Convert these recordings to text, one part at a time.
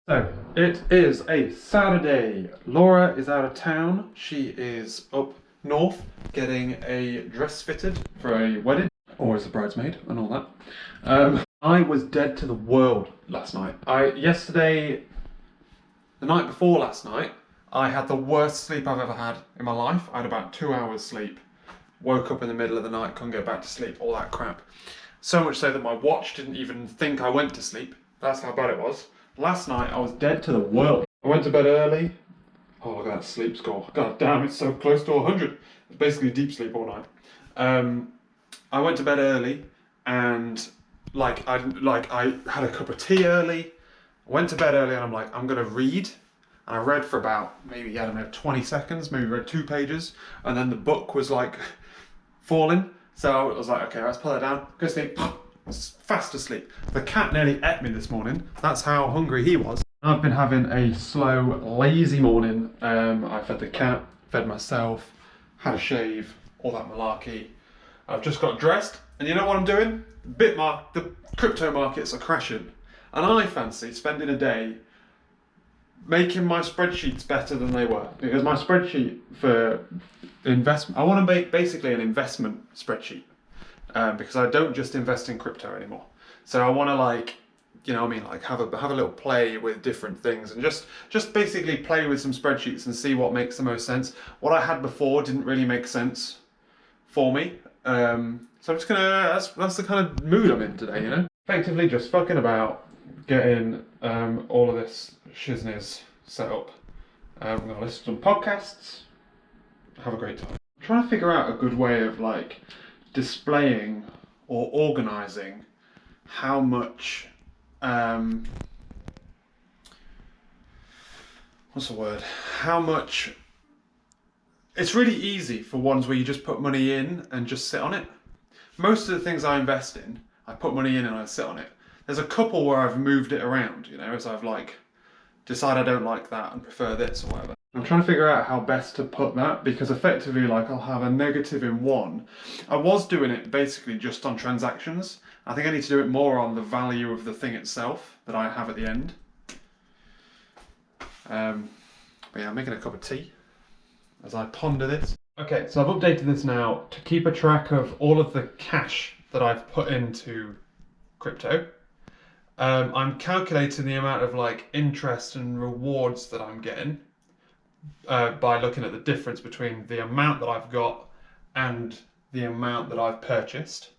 So, it is a Saturday. Laura is out of town. She is up north getting a dress fitted for a wedding, or as a bridesmaid and all that. I was dead to the world last night. The night before last night, I had the worst sleep I've ever had in my life. I had about 2 hours sleep. Woke up in the middle of the night, couldn't go back to sleep, all that crap. So much so that my watch didn't even think I went to sleep. That's how bad it was. Last night I was dead to the world. I went to bed early. Oh, look at that sleep score. God damn, it's so close to 100. It's basically deep sleep all night. I went to bed early and I had a cup of tea early. I went to bed early and I'm like, I'm gonna read. And I read for about maybe, I don't know, 20 seconds, maybe read 2 pages, and then the book was like falling. So I was like, okay, let's put that down, go to sleep, fast asleep. The cat nearly ate me this morning. That's how hungry he was. I've been having a slow, lazy morning. I fed the cat, fed myself, had a shave, all that malarkey. I've just got dressed, and you know what I'm doing? The crypto markets are crashing, and I fancy spending a day making my spreadsheets better than they were, because my spreadsheet for investment, I want to make basically an investment spreadsheet, because I don't just invest in crypto anymore. So I want to, like, you know what I mean, like have a little play with different things and just basically play with some spreadsheets and see what makes the most sense. What I had before didn't really make sense for me. So I'm just gonna, that's the kind of mood I'm in today, you know? Effectively just fucking about getting all of this shizness set up. I'm going to listen to some podcasts, have a great time. I'm trying to figure out a good way of like displaying or organising how much, what's the word? How much, it's really easy for ones where you just put money in and just sit on it. Most of the things I invest in, I put money in and I sit on it. There's a couple where I've moved it around, you know, as I've like decide I don't like that and prefer this or whatever. I'm trying to figure out how best to put that, because effectively, like, I'll have a negative in one. I was doing it basically just on transactions. I think I need to do it more on the value of the thing itself that I have at the end. But yeah, I'm making a cup of tea as I ponder this. Okay, so I've updated this now to keep a track of all of the cash that I've put into crypto. I'm calculating the amount of like interest and rewards that I'm getting by looking at the difference between the amount that I've got and the amount that I've purchased.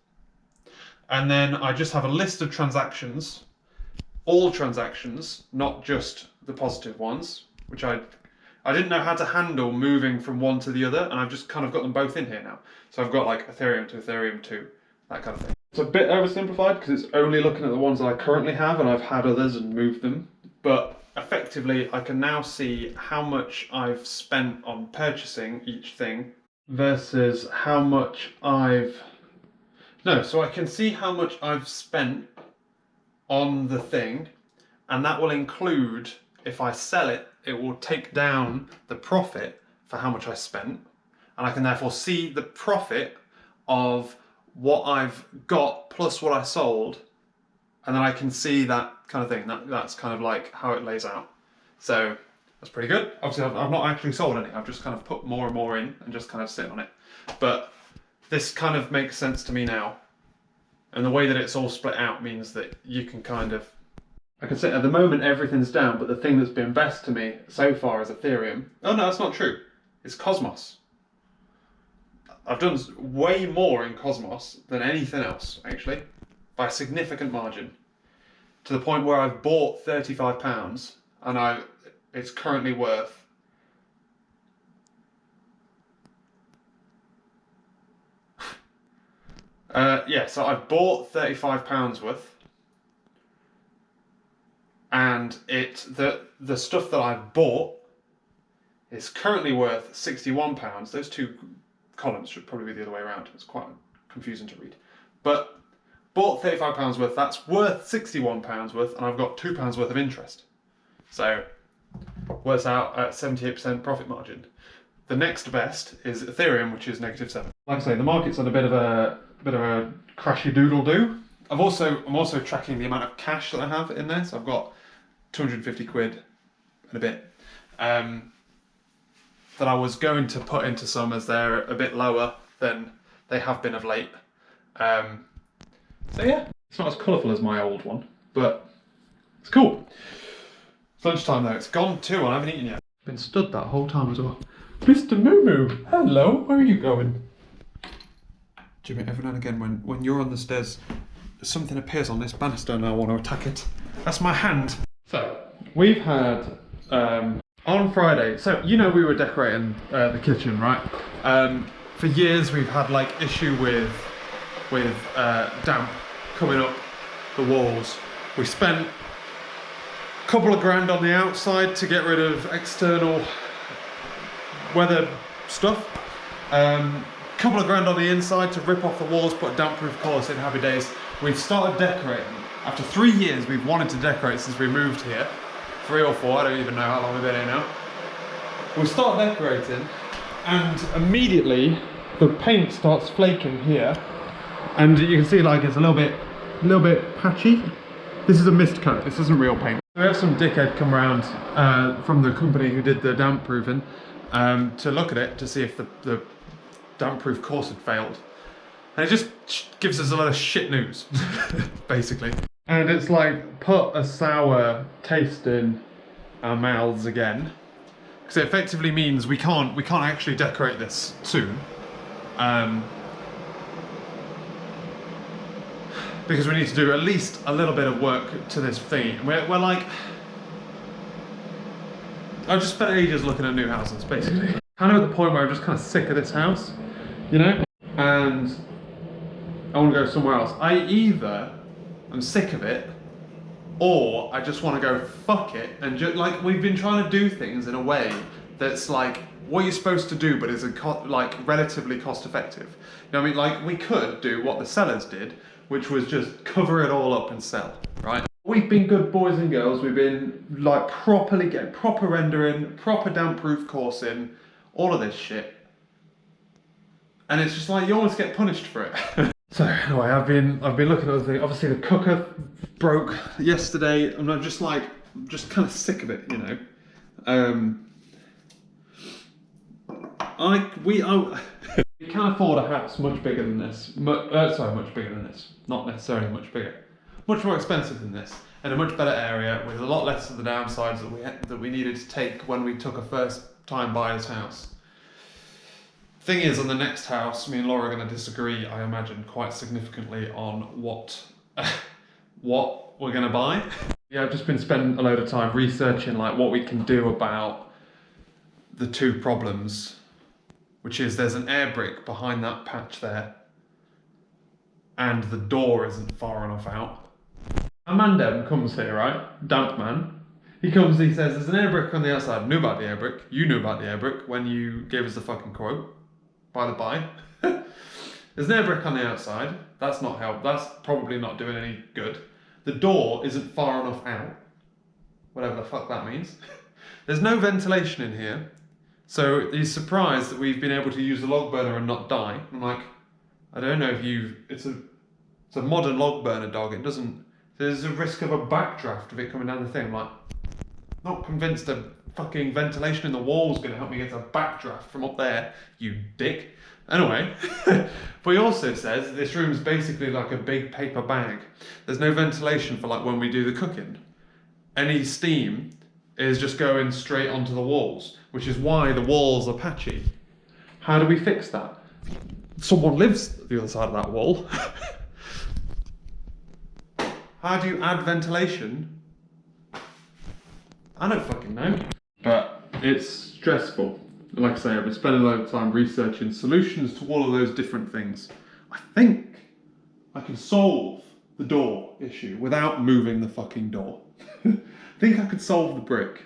And then I just have a list of transactions, all transactions, not just the positive ones, which I didn't know how to handle moving from one to the other, and I've just kind of got them both in here now. So I've got like Ethereum to Ethereum 2, that kind of thing. It's a bit oversimplified because it's only looking at the ones that I currently have, and I've had others and moved them. But effectively, I can now see how much I've spent on purchasing each thing versus how much so I can see how much I've spent on the thing, and that will include, if I sell it, it will take down the profit for how much I spent, and I can therefore see the profit of what I've got plus what I sold, and then I can see that kind of thing. That's kind of like how it lays out. So that's pretty good. Obviously, I've not actually sold any. I've just kind of put more and more in and just kind of sit on it. But this kind of makes sense to me now. And the way that it's all split out means that you can kind of, I can say at the moment everything's down, but the thing that's been best to me so far is Ethereum. Oh no, that's not true. It's Cosmos. I've done way more in Cosmos than anything else, actually, by a significant margin. To the point where I've bought £35 and it's currently worth so I've bought £35 worth, and the stuff that I've bought is currently worth £61. Those two columns should probably be the other way around. It's quite confusing to read. But bought £35 worth, that's worth £61 worth, and I've got £2 worth of interest. So works out at 78% profit margin. The next best is Ethereum, which is -7. Like I say, the market's on a bit of a crashy doodle do. I'm also tracking the amount of cash that I have in there. So I've got 250 quid and a bit. That I was going to put into some as they're a bit lower than they have been of late. So yeah, it's not as colourful as my old one, but it's cool. It's lunchtime though, it's gone too and I haven't eaten yet. Been stood that whole time as well. Mr. Moo, hello, where are you going? Jimmy, every now and again when you're on the stairs, something appears on this banister and I want to attack it. That's my hand. So, we've had, on Friday, so you know we were decorating the kitchen, right? For years we've had like issue with damp coming up the walls. We spent a couple of grand on the outside to get rid of external weather stuff. Couple of grand on the inside to rip off the walls, put damp-proof colours in. Happy days. We've started decorating. After 3 years, we've wanted to decorate since we moved here. 3 or 4, I don't even know how long we've been here now. We start decorating, and immediately the paint starts flaking here, and you can see like it's a little bit patchy. This is a mist coat. This isn't real paint. We have some dickhead come around from the company who did the damp proofing to look at it to see if the damp-proof course had failed, and it just gives us a lot of shit news, basically. And it's like put a sour taste in our mouths again, because it effectively means we can't actually decorate this soon, because we need to do at least a little bit of work to this thingy. We're like, I've just spent ages looking at new houses, basically. Kind of at the point where I'm just kind of sick of this house, you know? And I want to go somewhere else. I'm sick of it, or I just want to go fuck it, and just, like, we've been trying to do things in a way that's like what you're supposed to do, but is like relatively cost effective. You know what I mean? Like, we could do what the sellers did, which was just cover it all up and sell, right? We've been good boys and girls. We've been like properly getting proper rendering, proper damp-proof coursing, all of this shit. And it's just like you almost get punished for it. So anyway, I've been looking at other things. Obviously the cooker broke yesterday, and I'm just kind of sick of it, you know. We can't afford a house much bigger than this. Sorry, much bigger than this. Not necessarily much bigger. Much more expensive than this, in a much better area with a lot less of the downsides that we needed to take when we took a first-time buyer's house. Thing is, on the next house, me and Laura are going to disagree, I imagine, quite significantly on what we're going to buy. Yeah, I've just been spending a load of time researching like what we can do about the two problems, which is there's an air brick behind that patch there, and the door isn't far enough out. A man Dem comes here, right? Damp man. He comes, he says, there's an air brick on the outside. I knew about the air brick. You knew about the air brick when you gave us the fucking quote. By the by. There's an air brick on the outside. That's not help. That's probably not doing any good. The door isn't far enough out. Whatever the fuck that means. There's no ventilation in here. So he's surprised that we've been able to use the log burner and not die. I'm like, I don't know if it's a modern log burner, dog. It doesn't, there's a risk of a backdraft of it coming down the thing. I'm like, not convinced a fucking ventilation in the wall's gonna help me get a backdraft from up there, you dick. Anyway, but he also says this room's basically like a big paper bag. There's no ventilation for like when we do the cooking. Any steam is just going straight onto the walls, which is why the walls are patchy. How do we fix that? Someone lives at the other side of that wall. How do you add ventilation? I don't fucking know. But it's stressful. Like I say, I've been spending a lot of time researching solutions to all of those different things. I think I can solve the door issue without moving the fucking door. I think I could solve the brick.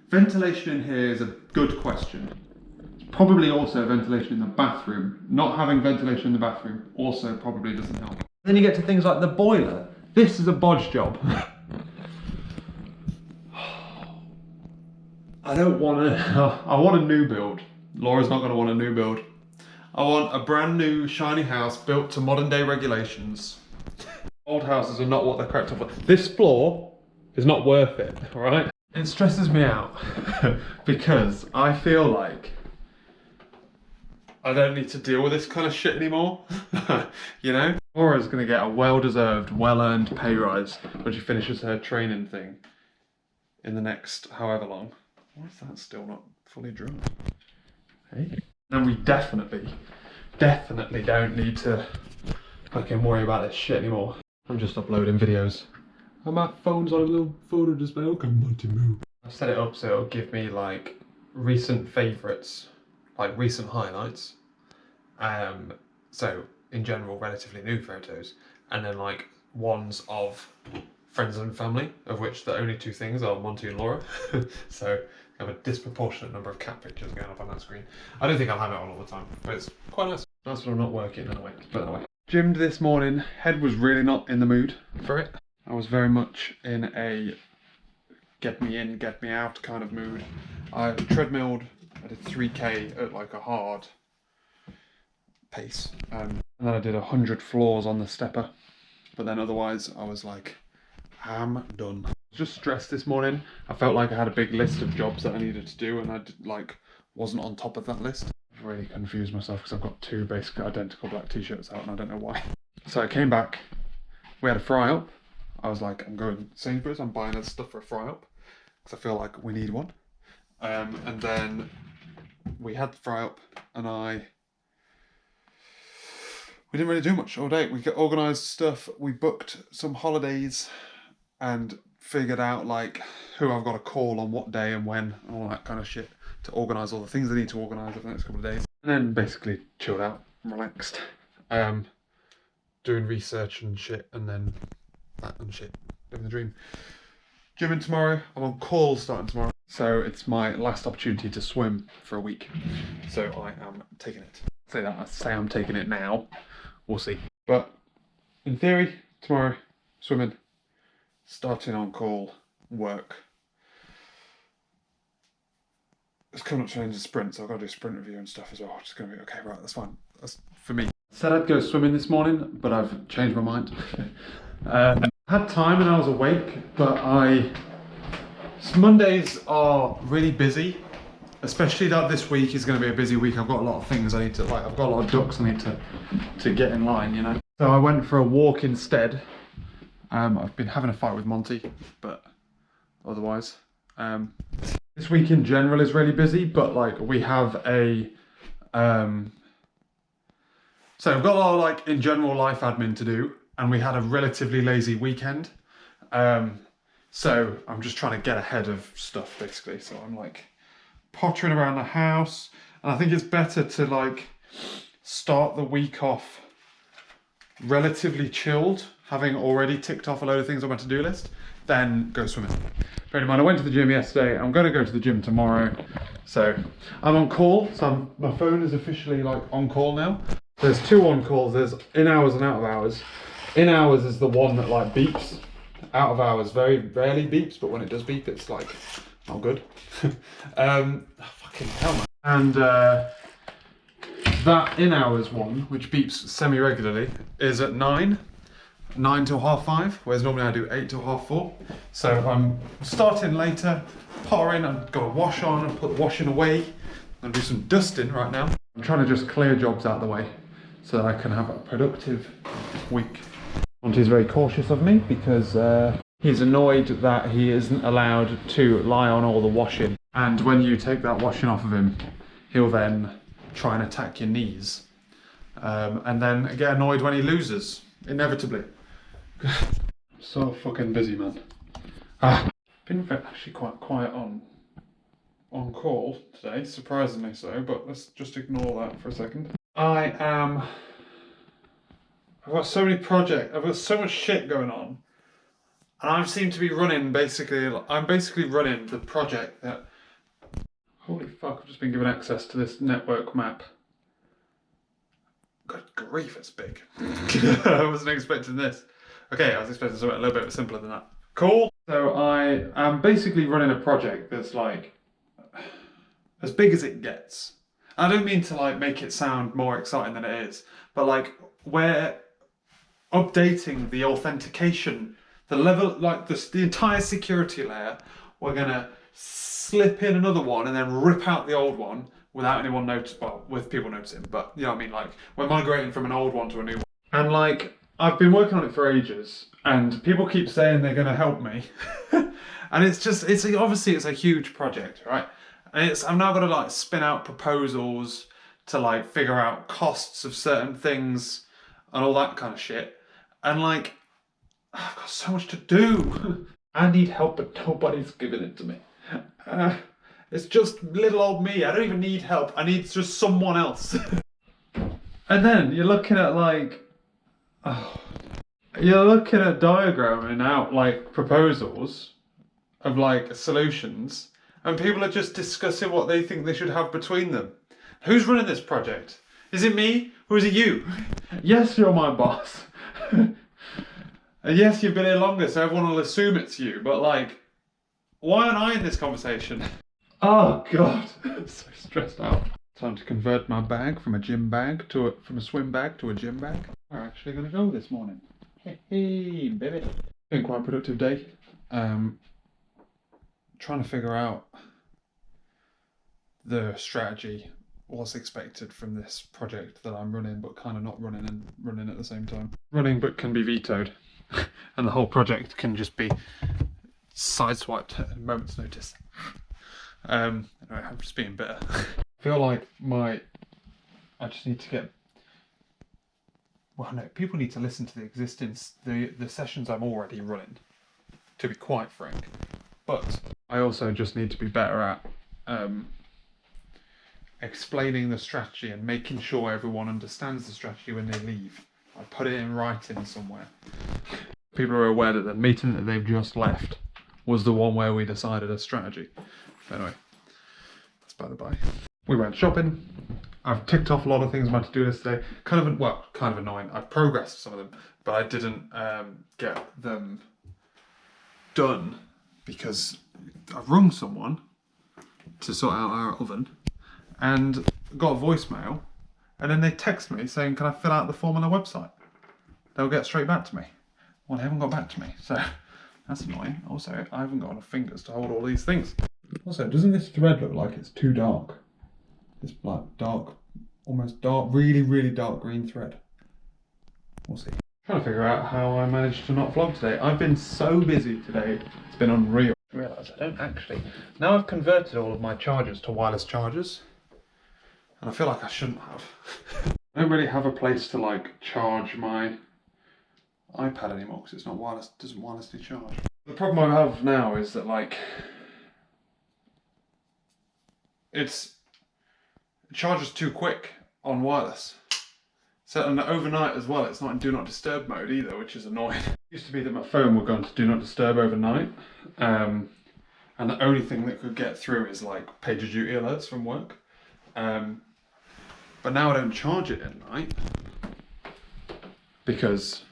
Ventilation in here is a good question. It's probably also ventilation in the bathroom. Not having ventilation in the bathroom also probably doesn't help. Then you get to things like the boiler. This is a bodge job. I don't want to, I want a new build. Laura's not going to want a new build. I want a brand new shiny house built to modern day regulations. Old houses are not what they're cracked up for. This floor is not worth it, all right? It stresses me out because I feel like I don't need to deal with this kind of shit anymore, you know? Laura's gonna get a well-deserved, well-earned pay rise when she finishes her training thing in the next however long. Why is that still not fully drawn? Hey? And we definitely don't need to fucking worry about this shit anymore. I'm just uploading videos. And my phone's on a little photo display. Okay, Monty move. I've set it up so it'll give me like recent favourites, like recent highlights. So in general, relatively new photos, and then like ones of friends and family, of which the only two things are Monty and Laura. So I have a disproportionate number of cat pictures going up on that screen. I don't think I'll have it on all the time, but it's quite nice. That's when I'm not working anyway. But anyway, gymmed this morning. Head was really not in the mood for it. I was very much in a get me in, get me out kind of mood. I treadmilled. I did 3K at like a hard pace, and then I did 100 floors on the stepper. But then otherwise, I was like, I'm done. Just stressed this morning. I felt like I had a big list of jobs that I needed to do, and I wasn't on top of that list. I've really confused myself because I've got two basically identical black t-shirts out, and I don't know why. So I came back. We had a fry up. I was like, I'm going to Sainsbury's. I'm buying us stuff for a fry up because I feel like we need one. And then we had the fry up, and we didn't really do much all day. We organised stuff. We booked some holidays and figured out like who I've got to call on what day and when, and all that kind of shit to organise all the things I need to organise over the next couple of days. And then basically chilled out, relaxed, doing research and shit, and then that and shit, living the dream. Gymming tomorrow. I'm on call starting tomorrow. So it's my last opportunity to swim for a week. So I am taking it. I say I'm taking it now. We'll see. But in theory, tomorrow, swimming, starting on call, work. It's coming up to the end of the sprint, so I've got to do a sprint review and stuff as well. It's going to be okay, right, that's fine. That's for me. Said I'd go swimming this morning, but I've changed my mind. I had time and I was awake, but Mondays are really busy. Especially that this week is going to be a busy week. I've got a lot of things I need to, I've got a lot of ducks I need to get in line, you know. So I went for a walk instead. I've been having a fight with Monty, but otherwise. This week in general is really busy, but like we have a, so we've got a lot of like in general life admin to do, and we had a relatively lazy weekend. So I'm just trying to get ahead of stuff basically. So I'm like pottering around the house, and I think it's better to like start the week off relatively chilled, having already ticked off a load of things on my to-do list, then go swimming. Bear in mind, I went to the gym yesterday. I'm going to go to the gym tomorrow. So I'm on call. So my phone is officially like on call now. There's two on calls. There's in hours and out of hours. In hours is the one that like beeps. Out of hours very rarely beeps, but when it does beep, it's like not good. Fucking hell, man. And that in hours one, which beeps semi-regularly, is at 9 till 5:30, whereas normally I do 8 till 4:30. So I'm starting later, pottering, I've got a wash on and put the washing away. I'm gonna do some dusting right now. I'm trying to just clear jobs out of the way so that I can have a productive week. Monty's very cautious of me because he's annoyed that he isn't allowed to lie on all the washing. And when you take that washing off of him, he'll then try and attack your knees. And then get annoyed when he loses, inevitably. So fucking busy, man. Been actually quite quiet on call today, surprisingly so, but let's just ignore that for a second. I've got so many projects, I've got so much shit going on, and I seem to be running I'm basically running the project that, holy fuck, I've just been given access to this network map. Good grief, it's big. I wasn't expecting this. Okay, I was expecting something a little bit simpler than that. Cool. So I am basically running a project that's like, as big as it gets. I don't mean to like make it sound more exciting than it is, but like we're updating the authentication The level, like the entire security layer, we're gonna slip in another one and then rip out the old one without anyone noticing, well, with people noticing, but you know what I mean, like, we're migrating from an old one to a new one. And like, I've been working on it for ages, and people keep saying they're gonna help me. And obviously it's a huge project, right? And I've now got to like spin out proposals to like figure out costs of certain things and all that kind of shit. And like, I've got so much to do. I need help, but nobody's giving it to me. It's just little old me. I don't even need help. I need just someone else. And then you're looking at like, you're looking at diagramming out like proposals of like solutions, and people are just discussing what they think they should have between them. Who's running this project? Is it me or is it you? Yes, you're my boss. And yes, you've been here longer, so everyone will assume it's you, but like, why aren't I in this conversation? Oh God, I'm so stressed out. Time to convert my bag from a gym bag from a swim bag to a gym bag. We're actually gonna go this morning. Hey, baby. Been quite a productive day. Trying to figure out the strategy, what's expected from this project that I'm running, but kind of not running and running at the same time. Running, but can be vetoed. And the whole project can just be sideswiped at a moment's notice. Anyway, I'm just being bitter. I feel like I just need to get, well no, people need to listen to the sessions I'm already running, to be quite frank. But I also just need to be better at explaining the strategy and making sure everyone understands the strategy when they leave. I put it in writing somewhere. People are aware that the meeting that they've just left was the one where we decided a strategy. Anyway, that's by the by. We went shopping. I've ticked off a lot of things on my to-do list today. Kind of annoying. I've progressed some of them, but I didn't get them done because I've rung someone to sort out our oven and got a voicemail, and then they text me saying, can I fill out the form on the website? They'll get straight back to me. Well, they haven't got back to me, so that's annoying. Also, I haven't got enough fingers to hold all these things. Also, doesn't this thread look like it's too dark? It's like dark, almost dark, really, really dark green thread. We'll see. Trying to figure out how I managed to not vlog today. I've been so busy today, it's been unreal. I realise I don't actually. Now I've converted all of my chargers to wireless chargers, and I feel like I shouldn't have. I don't really have a place to like charge my iPad anymore because it's not wireless, doesn't wirelessly charge. The problem I have now is that like it charges too quick on wireless. So and overnight as well, it's not in do not disturb mode either, which is annoying. It used to be that my phone would go into do not disturb overnight, and the only thing that could get through is like PagerDuty alerts from work. But now I don't charge it at night because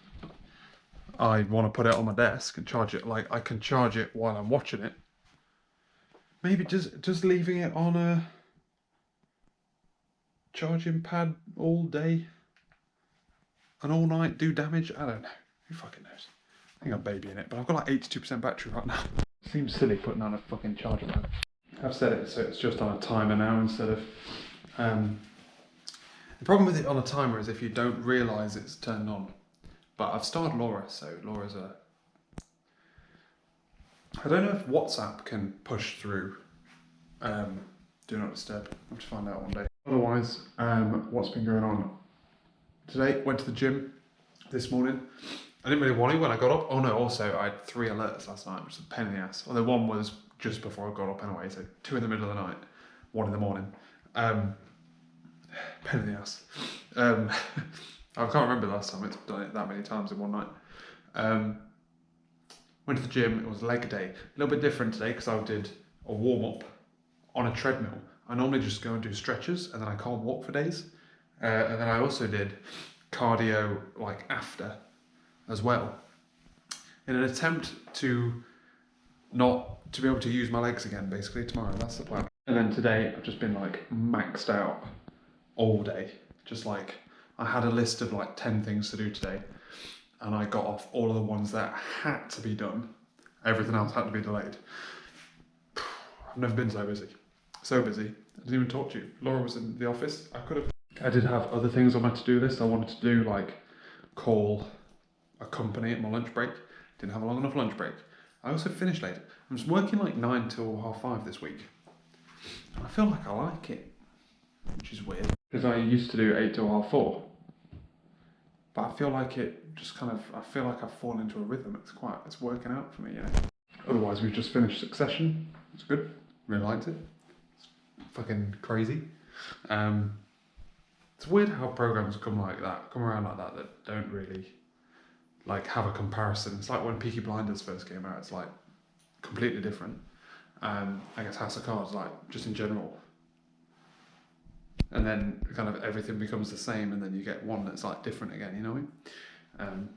I want to put it on my desk and charge it. Like I can charge it while I'm watching it. Maybe just leaving it on a charging pad all day and all night do damage? I don't know. Who fucking knows? I think I'm babying it, but I've got like 82% battery right now. Seems silly putting on a fucking charger pad. I've set it so it's just on a timer now instead of... The problem with it on a timer is if you don't realise it's turned on. But I've started Laura, so Laura's a... I don't know if WhatsApp can push through do not disturb. I'll have to find out one day. Otherwise, what's been going on? Today, went to the gym this morning. I didn't really want to when I got up. Oh no, also I had 3 alerts last night, which is a pain in the ass. Although one was just before I got up anyway, so 2 in the middle of the night, 1 in the morning. Pain in the ass. I can't remember the last time it's done it that many times in one night. Went to the gym, it was leg day. A little bit different today because I did a warm-up on a treadmill. I normally just go and do stretches and then I can't walk for days. And then I also did cardio like after as well, in an attempt to be able to use my legs again basically tomorrow. That's the plan. And then today I've just been like maxed out all day. Just like I had a list of like 10 things to do today, and I got off all of the ones that had to be done. Everything else had to be delayed. I've never been so busy. So busy. I didn't even talk to you. Laura was in the office. I did have other things on my to-do list. I wanted to do, like, call a company at my lunch break. Didn't have a long enough lunch break. I also finished late. I'm just working like 9 till 5:30 this week. And I feel like I like it, which is weird. Because I used to do 8 till 4:30. But I feel like it just kind of, I feel like I've fallen into a rhythm. It's working out for me, you know. Otherwise, we've just finished Succession. It's good. Really liked it. It's fucking crazy. It's weird how programs come around like that don't really like have a comparison. It's like when Peaky Blinders first came out. It's like completely different. I guess House of Cards, like just in general. And then kind of everything becomes the same, and then you get one that's like different again, you know what I mean?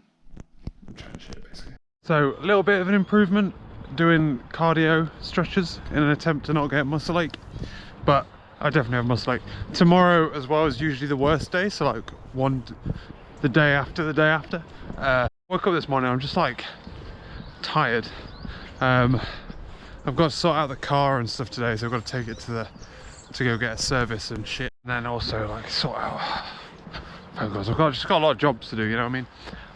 I'm trying shit basically. So a little bit of an improvement doing cardio stretches in an attempt to not get muscle ache, but I definitely have muscle ache. Tomorrow as well is usually the worst day, so like the day after. Woke up this morning, I'm just like tired. I've got to sort out the car and stuff today, so I've got to take it to go get a service and shit. And then also like sort out phone calls. I've just got a lot of jobs to do, you know what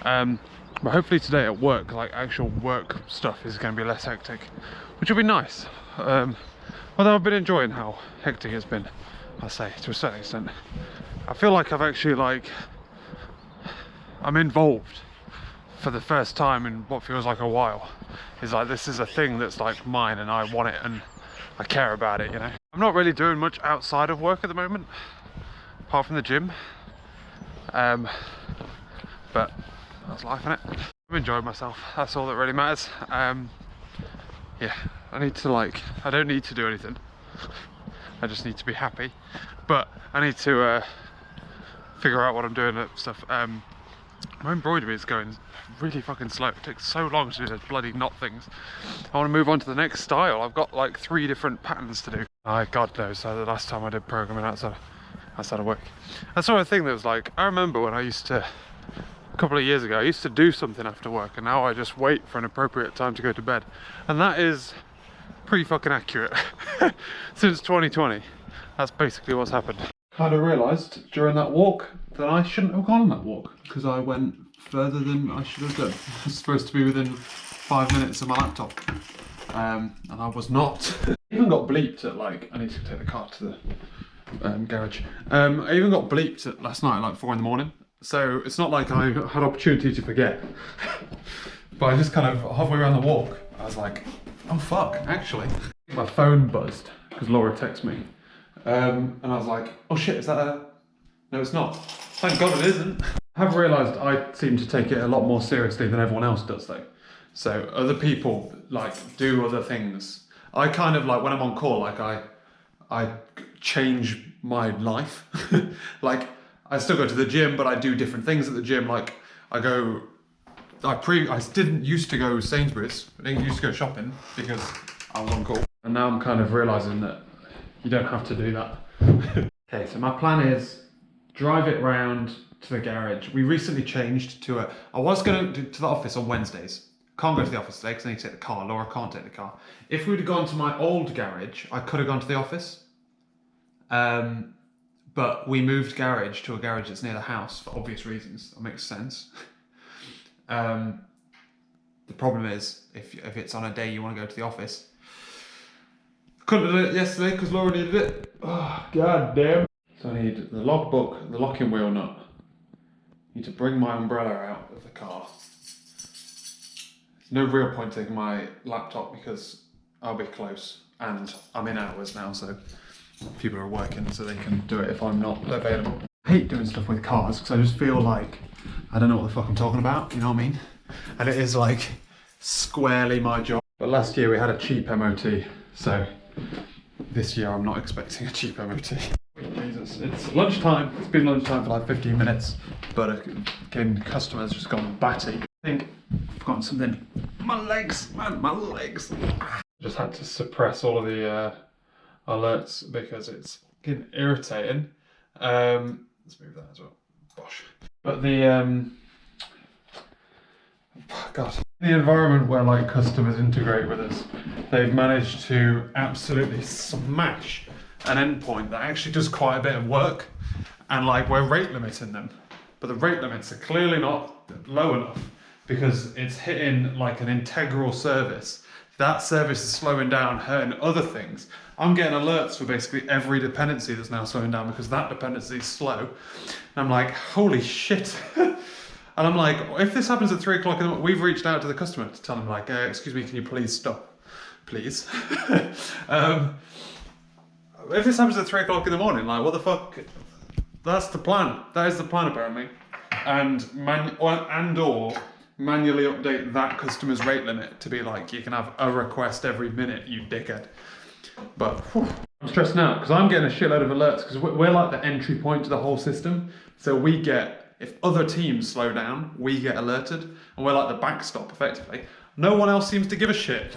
I mean? But hopefully today at work, like actual work stuff is going to be less hectic, which will be nice. Although I've been enjoying how hectic it's been, I'll say, to a certain extent. I feel like I'm involved for the first time in what feels like a while. It's like this is a thing that's like mine and I want it and I care about it, you know. I'm not really doing much outside of work at the moment, apart from the gym. But that's life, innit? I'm enjoying myself, that's all that really matters. Yeah, I don't need to do anything. I just need to be happy. But I need to figure out what I'm doing and stuff. My embroidery is going really fucking slow. It takes so long to do those bloody knot things. I want to move on to the next style. I've got like 3 different patterns to do. God knows, the last time I did programming outside of work. That's sort of thing that was like, I remember when a couple of years ago, I used to do something after work, and now I just wait for an appropriate time to go to bed. And that is pretty fucking accurate. Since 2020, that's basically what's happened. Kind of realised during that walk that I shouldn't have gone on that walk, because I went further than I should have done. I was supposed to be within 5 minutes of my laptop, and I was not. I even got bleeped at like, I need to take the car to the garage. I even got bleeped at last night at like 4 in the morning, so it's not like I had opportunity to forget. But I just kind of, halfway around the walk, I was like, oh fuck, actually. My phone buzzed, because Laura texted me. And I was like, oh shit, is that a... No, it's not. Thank God it isn't. I have realised I seem to take it a lot more seriously than everyone else does though. So other people like do other things. I kind of like, when I'm on call, like I change my life. Like I still go to the gym, but I do different things at the gym. Like I didn't used to go Sainsbury's. I didn't used to go shopping because I was on call. And now I'm kind of realising that you don't have to do that. Okay, so my plan is drive it round to the garage. We recently changed to I was going to the office on Wednesdays. Can't go to the office today because I need to take the car. Laura can't take the car. If we'd have gone to my old garage, I could have gone to the office. But we moved garage to a garage that's near the house for obvious reasons. That makes sense. The problem is, if it's on a day you want to go to the office, couldn't have done it yesterday because Laura needed it. Oh, god damn. So I need the logbook, the locking wheel nut. I need to bring my umbrella out of the car. There's no real point taking my laptop because I'll be close and I'm in hours now, so people are working so they can do it if I'm not available. I hate doing stuff with cars because I just feel like I don't know what the fuck I'm talking about, you know what I mean? And it is like squarely my job. But last year we had a cheap MOT, so this year I'm not expecting a cheap MOT. Jesus, it's lunchtime. It's been lunchtime for like 15 minutes, but again, customers just gone batty. I think I've gotten something. My legs, man, my legs. Just had to suppress all of the alerts because it's getting irritating. Let's move that as well. Bosh. But the God. The environment where like customers integrate with us, they've managed to absolutely smash an endpoint that actually does quite a bit of work, and like we're rate limiting them, but the rate limits are clearly not low enough because it's hitting like an integral service. That service is slowing down, hurting other things. I'm getting alerts for basically every dependency that's now slowing down because that dependency is slow. And I'm like, holy shit. And I'm like, if this happens at 3 o'clock in the morning, we've reached out to the customer to tell them like, excuse me, can you please stop, please? If this happens at 3 o'clock in the morning, like, what the fuck? That's the plan. That is the plan, apparently. And or manually update that customer's rate limit to be like, you can have a request every minute, you dickhead. But whew, I'm stressed now because I'm getting a shitload of alerts because we're like the entry point to the whole system. So we get, if other teams slow down, we get alerted, and we're like the backstop effectively. No one else seems to give a shit.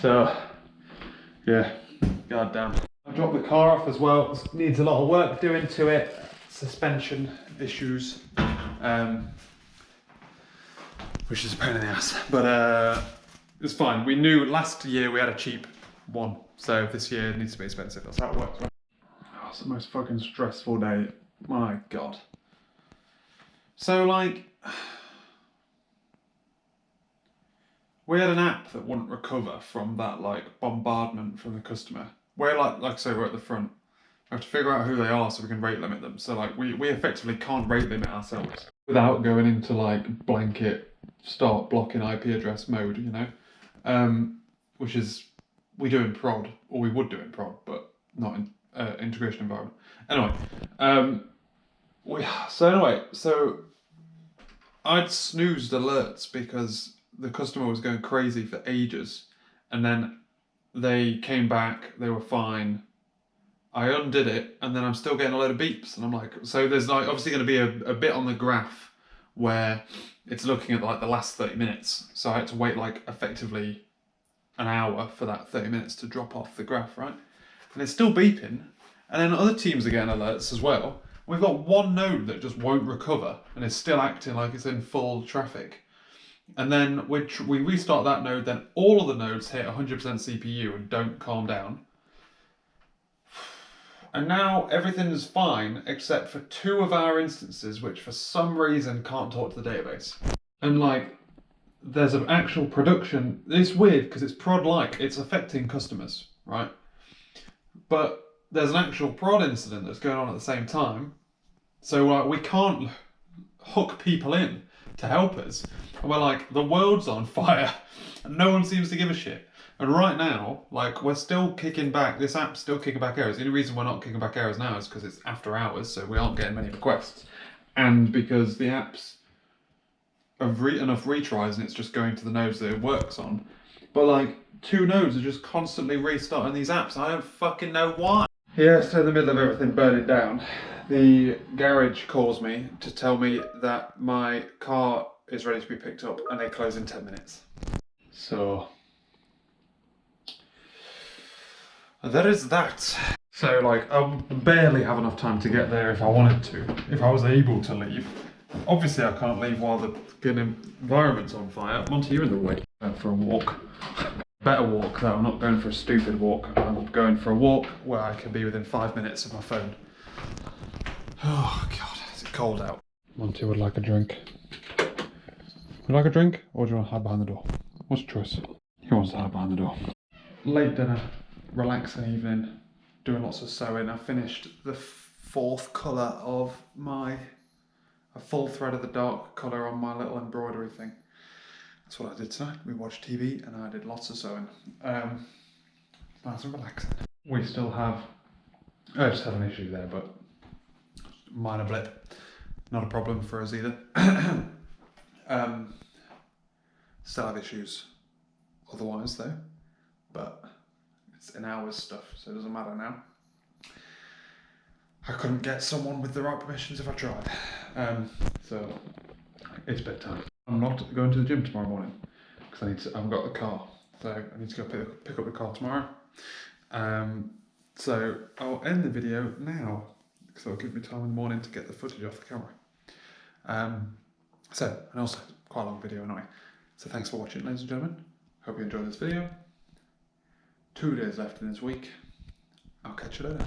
So, yeah, goddamn. I dropped the car off as well. It needs a lot of work doing to it. Suspension issues, which is a pain in the ass. But it's fine. We knew last year we had a cheap one, so this year it needs to be expensive. That's how it works, right? Oh, it's the most fucking stressful day. My God. So like, we had an app that wouldn't recover from that like bombardment from the customer. We're like I say, we're at the front. We have to figure out who they are so we can rate limit them. So like we effectively can't rate limit ourselves without going into like blanket start blocking IP address mode, you know, which is we do in prod, or we would do in prod, but not in integration environment. Anyway, so I'd snoozed alerts because the customer was going crazy for ages, and then they came back, they were fine. I undid it, and then I'm still getting a load of beeps, and I'm like, so there's like obviously going to be a bit on the graph where it's looking at like the last 30 minutes. So I had to wait like effectively an hour for that 30 minutes to drop off the graph, right? And it's still beeping, and then other teams are getting alerts as well. We've got one node that just won't recover and is still acting like it's in full traffic. And then we restart that node, then all of the nodes hit 100% CPU and don't calm down. And now everything is fine except for 2 of our instances which for some reason can't talk to the database. And like, there's an actual production, it's weird because it's prod-like, it's affecting customers, right? But there's an actual prod incident that's going on at the same time. So we can't hook people in to help us. And we're like, the world's on fire and no one seems to give a shit. And right now, like, we're still kicking back, this app's still kicking back errors. The only reason we're not kicking back errors now is because it's after hours, so we aren't getting many requests. And because the app's have enough retries and it's just going to the nodes that it works on. But like, 2 nodes are just constantly restarting these apps. I don't fucking know why. Yeah, so in the middle of everything burning down, the garage calls me to tell me that my car is ready to be picked up and they close in 10 minutes. So that is that. So like, I barely have enough time to get there if I wanted to, if I was able to leave. Obviously I can't leave while the environment's on fire. Monty, you're in the way. Going for a walk. Better walk though, I'm not going for a stupid walk. I'm going for a walk where I can be within 5 minutes of my phone. Oh God, is it cold out? Monty would like a drink. Would you like a drink, or do you want to hide behind the door? What's your choice? He wants to hide behind the door. Late dinner, relaxing evening, doing lots of sewing. I finished the 4th colour of a full thread of the dark colour on my little embroidery thing. That's what I did tonight. We watched TV and I did lots of sewing. Nice and relaxing. We still have, I just have an issue there, but minor blip. Not a problem for us either. Still have issues otherwise though, but it's an hour's stuff, so it doesn't matter now. I couldn't get someone with the right permissions if I tried. So it's bedtime. I'm not going to the gym tomorrow morning because I haven't got the car, so I need to go pick up the car tomorrow. So I'll end the video now because it'll give me time in the morning to get the footage off the camera. And also quite a long video anyway. So thanks for watching, ladies and gentlemen. Hope you enjoyed this video. 2 days left in this week. I'll catch you later.